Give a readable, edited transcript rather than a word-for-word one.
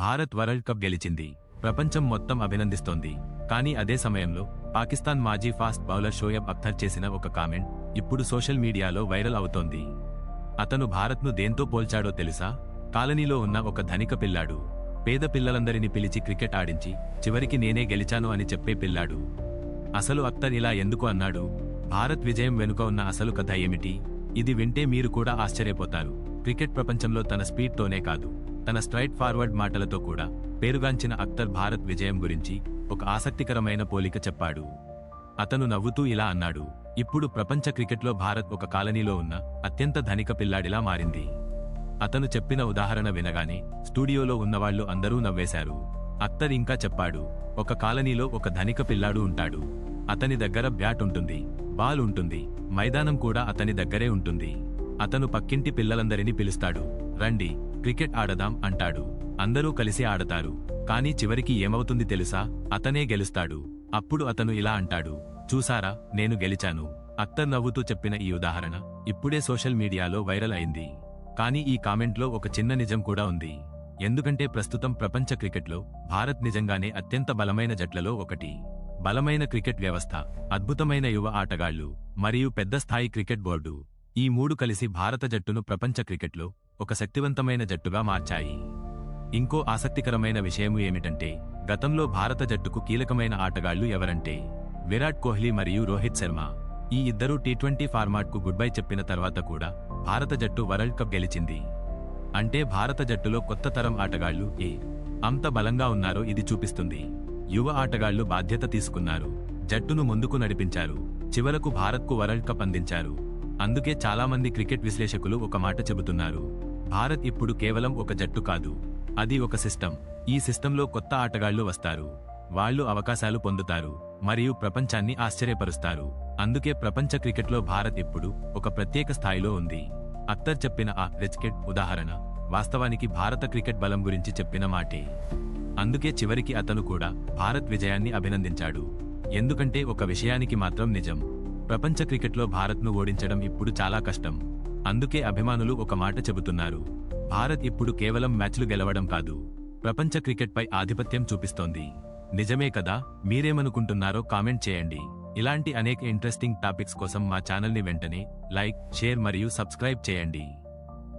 Bharat world cup గెలిచింది. ప్రపంచం మొత్తం అభినందిస్తోంది. కానీ అదే సమయంలో పాకిస్తాన్ మాజీ ఫాస్ట్ బౌలర్ షోయబ్ అఖ్తర్ చేసిన ఒక కామెంట్ ఇప్పుడు సోషల్ మీడియాలో వైరల్ అవుతోంది. అతను భారత్ను దేంతో పోల్చాడో తెలుసా? కాలనీలో ఉన్న ఒక ధనిక పిల్లాడు. పేద పిల్లలందరినీ పిలిచి క్రికెట్ ఆడించి చివరికి నేనే గెలిచాను అని చెప్పే పిల్లాడు. అసలు అఖ్తర్ ఇలా ఎందుకు అన్నాడు? భారత్ విజయం వెనుక ఉన్న అసలు కథ ఏమిటి? ఇది వింటే మీరు కూడా ఆశ్చర్యపోతారు. క్రికెట్ ప్రపంచంలో తన స్పీడ్తోనే కాదు, తన స్ట్రైట్ ఫార్వర్డ్ మాటలతో కూడా పేరుగాంచిన అఖ్తర్ భారత్ విజయం గురించి ఒక ఆసక్తికరమైన పోలిక చెప్పాడు. అతను నవ్వుతూ ఇలా అన్నాడు, ఇప్పుడు ప్రపంచ క్రికెట్లో భారత్ ఒక కాలనీలో ఉన్న అత్యంత ధనిక పిల్లాడిలా మారింది. అతను చెప్పిన ఉదాహరణ వినగానే స్టూడియోలో ఉన్నవాళ్లు అందరూ నవ్వేశారు. అఖ్తర్ ఇంకా చెప్పాడు, ఒక కాలనీలో ఒక ధనిక పిల్లాడు ఉంటాడు. అతని దగ్గర బ్యాట్ ఉంటుంది, బాల్ ఉంటుంది, మైదానం కూడా అతని దగ్గరే ఉంటుంది. అతను పక్కింటి పిల్లలందరినీ పిలుస్తాడు, రండి క్రికెట్ ఆడదాం అంటాడు. అందరూ కలిసి ఆడతారు. కానీ చివరికి ఏమవుతుంది తెలుసా? అతనే గెలుస్తాడు. అప్పుడు అతను ఇలా అంటాడు, చూసారా, నేను గెలిచాను. అఖ్తర్ నవ్వుతూ చెప్పిన ఈ ఉదాహరణ ఇప్పుడే సోషల్ మీడియాలో వైరల్ అయింది. కానీ ఈ కామెంట్లో ఒక చిన్న నిజం కూడా ఉంది. ఎందుకంటే ప్రస్తుతం ప్రపంచ క్రికెట్లో భారత్ నిజంగానే అత్యంత బలమైన జట్లలో ఒకటి. బలమైన క్రికెట్ వ్యవస్థ, అద్భుతమైన యువ ఆటగాళ్లు మరియు పెద్ద స్థాయి క్రికెట్ బోర్డు, ఈ మూడు కలిసి భారత జట్టును ప్రపంచ క్రికెట్లో ఒక శక్తివంతమైన జట్టుగా మార్చాయి. ఇంకో ఆసక్తికరమైన విషయము ఏమిటంటే, గతంలో భారత జట్టుకు కీలకమైన ఆటగాళ్లు ఎవరంటే విరాట్ కోహ్లీ మరియు రోహిత్ శర్మ. ఈ ఇద్దరూ టీ20 ఫార్మాట్కు గుడ్ బై చెప్పిన తర్వాత కూడా భారత జట్టు వరల్డ్ కప్ గెలిచింది. అంటే భారత జట్టులో కొత్త తరం ఆటగాళ్లు అంత బలంగా ఉన్నారో ఇది చూపిస్తుంది. యువ ఆటగాళ్లు బాధ్యత తీసుకున్నారు, జట్టును ముందుకు నడిపించారు, చివరకు భారత్కు వరల్డ్ కప్ అందించారు. అందుకే చాలామంది క్రికెట్ విశ్లేషకులు ఒక మాట చెబుతున్నారు, భారత్ ఇప్పుడు కేవలం ఒక జట్టు కాదు, అది ఒక సిస్టమ్. ఈ సిస్టంలో కొత్త ఆటగాళ్లు వస్తారు, వాళ్లు అవకాశాలు పొందుతారు మరియు ప్రపంచాన్ని ఆశ్చర్యపరుస్తారు. అందుకే ప్రపంచ క్రికెట్లో భారత్ ఇప్పుడు ఒక ప్రత్యేక స్థాయిలో ఉంది. అఖ్తర్ చెప్పిన ఆ క్రికెట్ ఉదాహరణ వాస్తవానికి భారత క్రికెట్ బలం గురించి చెప్పిన మాటే. అందుకే చివరికి అతను కూడా భారత్ విజయాన్ని అభినందించాడు. ఎందుకంటే ఒక విషయానికి మాత్రం నిజం, ప్రపంచ క్రికెట్లో భారత్ను ఓడించడం ఇప్పుడు చాలా కష్టం. అందుకే అభిమానులు ఒక మాట చెబుతున్నారు, భారత్ ఇప్పుడు కేవలం మ్యాచ్లు గెలవడం కాదు, ప్రపంచ క్రికెట్పై ఆధిపత్యం చూపిస్తోంది. నిజమే కదా? మీరేమనుకుంటున్నారో కామెంట్ చేయండి. ఇలాంటి అనేక ఇంట్రెస్టింగ్ టాపిక్స్ కోసం మా ఛానల్ని వెంటనే లైక్, షేర్ మరియు సబ్స్క్రైబ్ చేయండి.